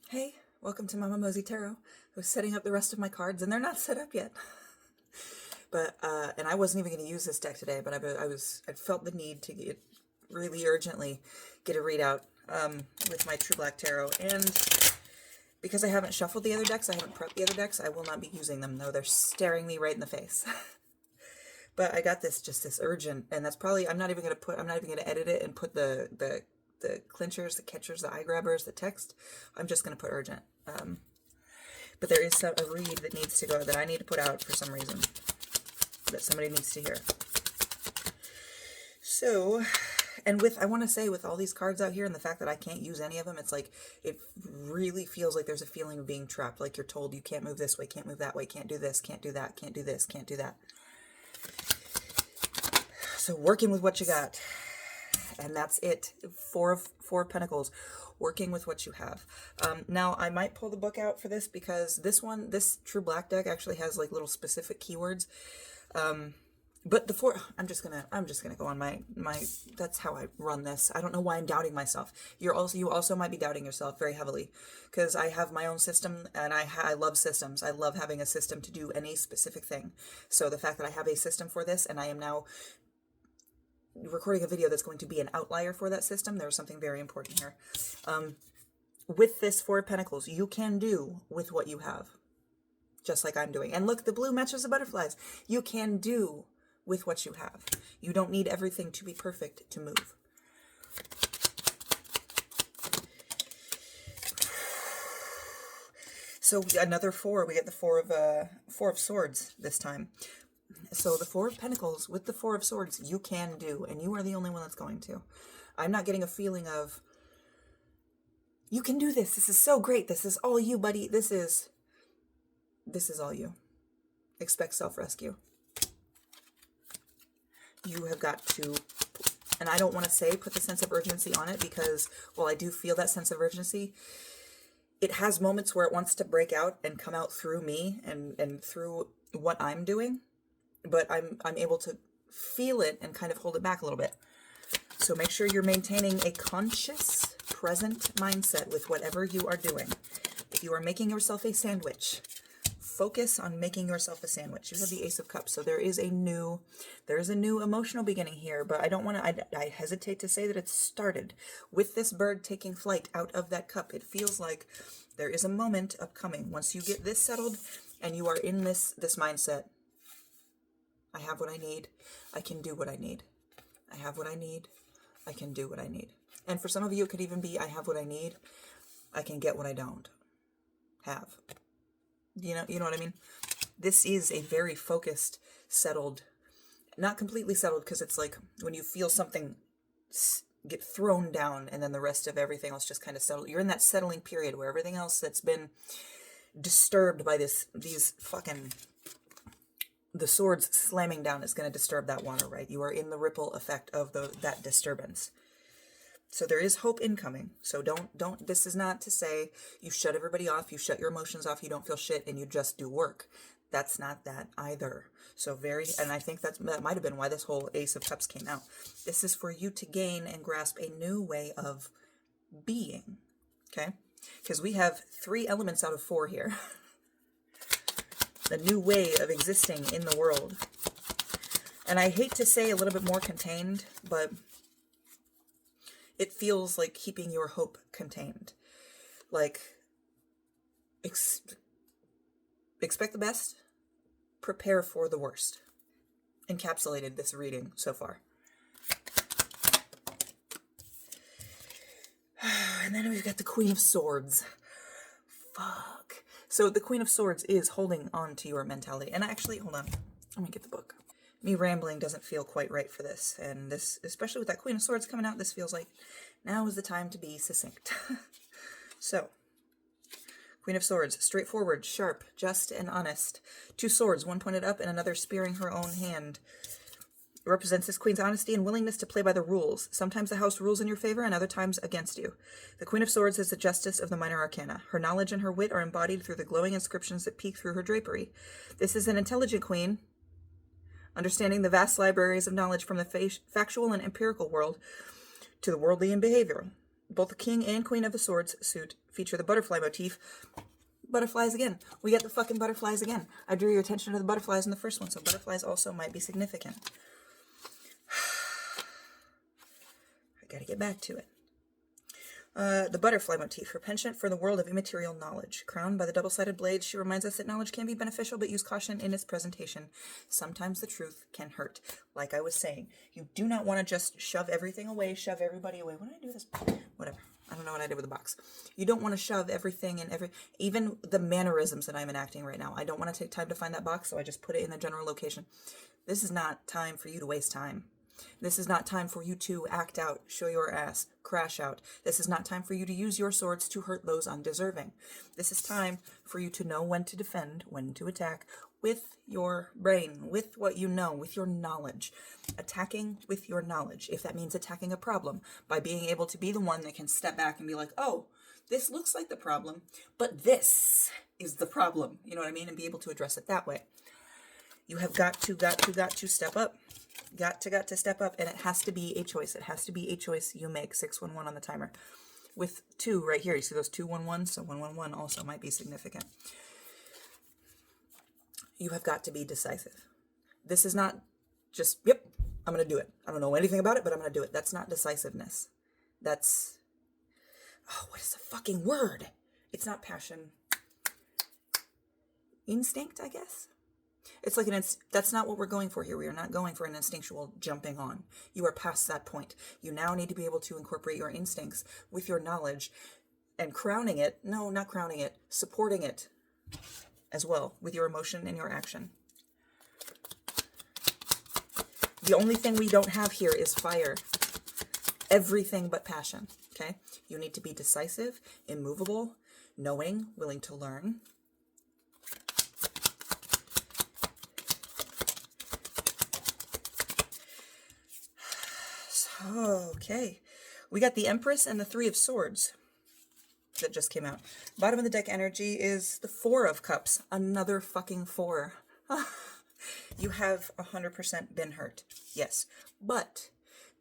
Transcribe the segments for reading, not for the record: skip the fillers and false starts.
Hey, welcome to Mama Mosey Tarot. I was setting up the rest of my cards, and they're not set up yet. And I wasn't even going to use this deck today, but I felt the need to really urgently get a readout with my True Black Tarot. And because I haven't shuffled the other decks, I haven't prepped the other decks, I will not be using them, though they're staring me right in the face. But I got this urgent, and that's probably, I'm not even going to edit it and put the clinchers, the catchers, the eye grabbers, the text. I'm just going to put urgent. But there is a read that needs to go, that I need to put out for some reason, that somebody needs to hear. So, and I want to say, with all these cards out here and the fact that I can't use any of them, it's like, it really feels like there's a feeling of being trapped. Like you're told you can't move this way, can't move that way, can't do this, can't do that, can't do this, can't do that. So working with what you got. And that's it. Four of Pentacles, working with what you have. Now I might pull the book out for this, because this True Black deck actually has like little specific keywords. But the four, I'm just gonna go on my, that's how I run this. I don't know why I'm doubting myself. You also might be doubting yourself very heavily, because I have my own system, and I love systems. I love having a system to do any specific thing. So the fact that I have a system for this, and I am now recording a video that's going to be an outlier for that system, there's something very important here. With this Four of Pentacles, you can do with what you have, just like I'm doing. And look, the blue matches the butterflies. You can do with what you have. You don't need everything to be perfect to move. So another four, we get the four of Swords this time. So the Four of Pentacles with the Four of Swords, you can do, and you are the only one that's going to. I'm not getting a feeling of, you can do this. This is so great. This is all you, buddy. This is all you. Expect self-rescue. You have got to, and I don't want to say put the sense of urgency on it, because while I do feel that sense of urgency, it has moments where it wants to break out and come out through me and through what I'm doing. But I'm able to feel it and kind of hold it back a little bit. So make sure you're maintaining a conscious, present mindset with whatever you are doing. If you are making yourself a sandwich, focus on making yourself a sandwich. You have the Ace of Cups, so there is a new emotional beginning here. But I don't want to. I hesitate to say that it's started with this bird taking flight out of that cup. It feels like there is a moment upcoming. Once you get this settled and you are in this mindset. I have what I need. I can do what I need. I have what I need. I can do what I need. And for some of you, it could even be, I have what I need. I can get what I don't have. You know what I mean? This is a very focused, settled, not completely settled, because it's like when you feel something get thrown down and then the rest of everything else just kind of settle. You're in that settling period where everything else that's been disturbed by these fucking... The swords slamming down is going to disturb that water, right? You are in the ripple effect of that disturbance. So there is hope incoming. So don't, this is not to say you shut everybody off, you shut your emotions off, you don't feel shit, and you just do work. That's not that either. So and I think that might have been why this whole Ace of Cups came out. This is for you to gain and grasp a new way of being, okay? Because we have 3 elements out of 4 here. The new way of existing in the world. And I hate to say a little bit more contained, but it feels like keeping your hope contained. Like, expect the best, prepare for the worst. Encapsulated this reading so far. And then we've got the Queen of Swords. Fuck. So the Queen of Swords is holding on to your mentality. And actually, hold on. Let me get the book. Me rambling doesn't feel quite right for this. And this, especially with that Queen of Swords coming out, this feels like now is the time to be succinct. So, Queen of Swords, straightforward, sharp, just, and honest. 2 swords, one pointed up and another spearing her own hand. It represents this queen's honesty and willingness to play by the rules. Sometimes the house rules in your favor and other times against you. The Queen of Swords is the justice of the minor arcana. Her knowledge and her wit are embodied through the glowing inscriptions that peek through her drapery. This is an intelligent queen, understanding the vast libraries of knowledge from the factual and empirical world to the worldly and behavioral. both the King and Queen of the Swords suit feature the butterfly motif. Butterflies again. We get the fucking butterflies again. I drew your attention to the butterflies in the first one, so butterflies also might be significant. I gotta get back to it. The butterfly motif, her penchant for the world of immaterial knowledge. Crowned by the double-sided blades, she reminds us that knowledge can be beneficial, but use caution in its presentation. Sometimes the truth can hurt. Like I was saying, you do not want to just shove everything away, shove everybody away. When did I do this? Whatever. I don't know what I did with the box. You don't want to shove everything and even the mannerisms that I'm enacting right now. I don't want to take time to find that box, so I just put it in the general location. This is not time for you to waste time. This is not time for you to act out, show your ass, crash out. This is not time for you to use your swords to hurt those undeserving. This is time for you to know when to defend, when to attack, with your brain, with what you know, with your knowledge. Attacking with your knowledge, if that means attacking a problem, by being able to be the one that can step back and be like, oh, this looks like the problem, but this is the problem. You know what I mean? And be able to address it that way. You have got to step up. Got to step up, and it has to be a choice. It has to be a choice you make. 611 on the timer. With 2 right here, you see those 2 1 1s? So 111 also might be significant. You have got to be decisive. This is not just, yep, I'm going to do it. I don't know anything about it, but I'm going to do it. That's not decisiveness. That's, oh, what is the fucking word? It's not passion. Instinct, I guess? It's like that's not what we're going for here. We are not going for an instinctual jumping on. You are past that point. You now need to be able to incorporate your instincts with your knowledge and crowning it. No, not crowning it. Supporting it as well with your emotion and your action. The only thing we don't have here is fire. Everything but passion. Okay? You need to be decisive, immovable, knowing, willing to learn. Okay, we got the Empress and the 3 of Swords that just came out. Bottom of the deck energy is the 4 of Cups. Another fucking 4. You have 100% been hurt. Yes, but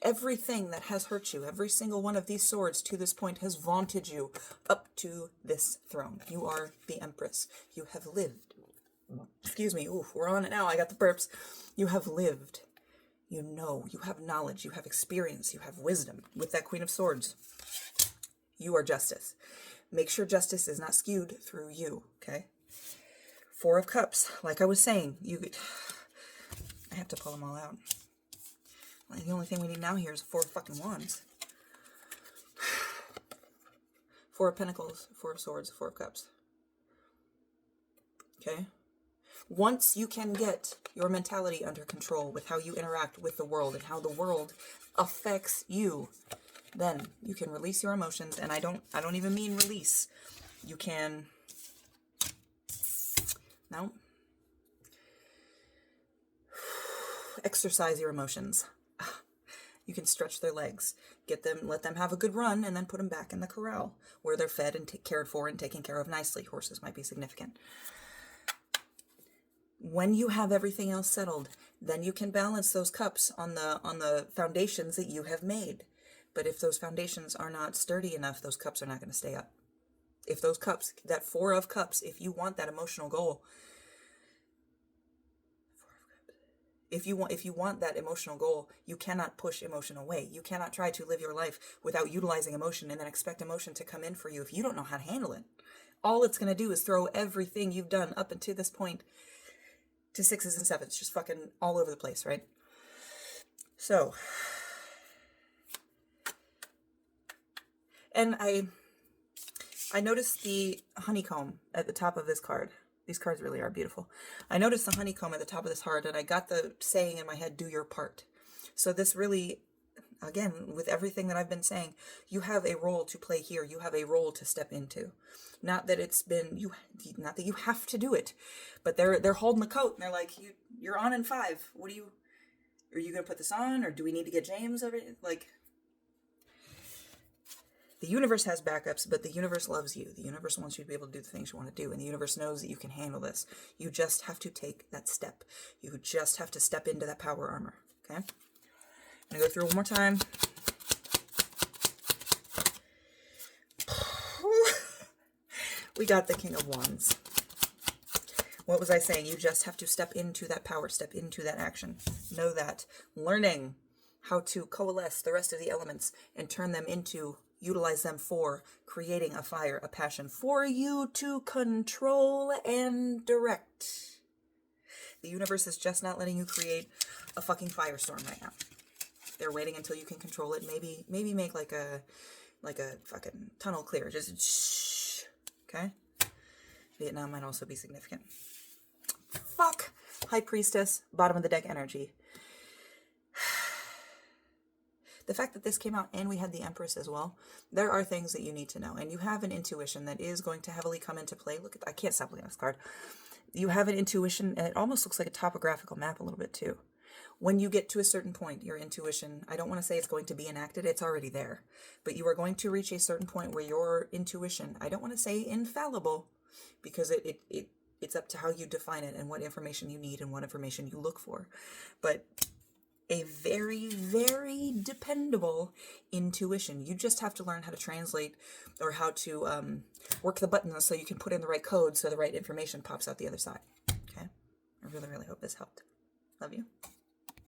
everything that has hurt you, every single one of these swords to this point has vaunted you up to this throne. You are the Empress. You have lived. Excuse me. Ooh, we're on it now. I got the burps. You have lived. You know, you have knowledge, you have experience, you have wisdom. With that Queen of Swords, you are justice. Make sure justice is not skewed through you, okay? 4 of Cups, like I was saying, I have to pull them all out. Like, the only thing we need now here is 4 fucking Wands. 4 of Pentacles, 4 of Swords, 4 of Cups. Okay? Once you can get your mentality under control with how you interact with the world and how the world affects you, then you can release your emotions. And I don't even mean release. You can, no, exercise your emotions. You can stretch their legs, let them have a good run, and then put them back in the corral where they're fed and cared for and taken care of nicely. Horses might be significant. When you have everything else settled, then you can balance those cups on the foundations that you have made. But if those foundations are not sturdy enough, those cups are not going to stay up. If those cups, that 4 of Cups, if you want that emotional goal, if you want that emotional goal, you cannot push emotion away. You cannot try to live your life without utilizing emotion and then expect emotion to come in for you if you don't know how to handle it. All it's going to do is throw everything you've done up until this point to 6s and 7s, just fucking all over the place, right? So, and I noticed the honeycomb at the top of this card. These cards really are beautiful. I noticed the honeycomb at the top of this card, and I got the saying in my head, do your part. So this really, again, with everything that I've been saying, you have a role to play here. You have a role to step into. Not that it's been, not that you have to do it, but they're holding the coat, and they're like, you're on in 5. Are you going to put this on, or do we need to get James over it? Like, the universe has backups, but the universe loves you. The universe wants you to be able to do the things you want to do, and the universe knows that you can handle this. You just have to take that step. You just have to step into that power armor, okay? I'm going to go through it one more time. We got the King of Wands. What was I saying? You just have to step into that power, step into that action. Know that. Learning how to coalesce the rest of the elements and turn them into, utilize them for creating a fire, a passion for you to control and direct. The universe is just not letting you create a fucking firestorm right now. They're waiting until you can control it. Maybe make like a fucking tunnel clear. Just shh. Okay? Vietnam might also be significant. Fuck. High Priestess, bottom of the deck energy. The fact that this came out and we had the Empress as well, there are things that you need to know. And you have an intuition that is going to heavily come into play. Look at, I can't stop looking at this card. You have an intuition, and it almost looks like a topographical map a little bit too. When you get to a certain point, your intuition, I don't want to say it's going to be enacted, it's already there. But you are going to reach a certain point where your intuition, I don't want to say infallible, because it's up to how you define it and what information you need and what information you look for. But a very, very dependable intuition. You just have to learn how to translate or how to work the buttons so you can put in the right code so the right information pops out the other side. Okay? I really, really hope this helped. Love you.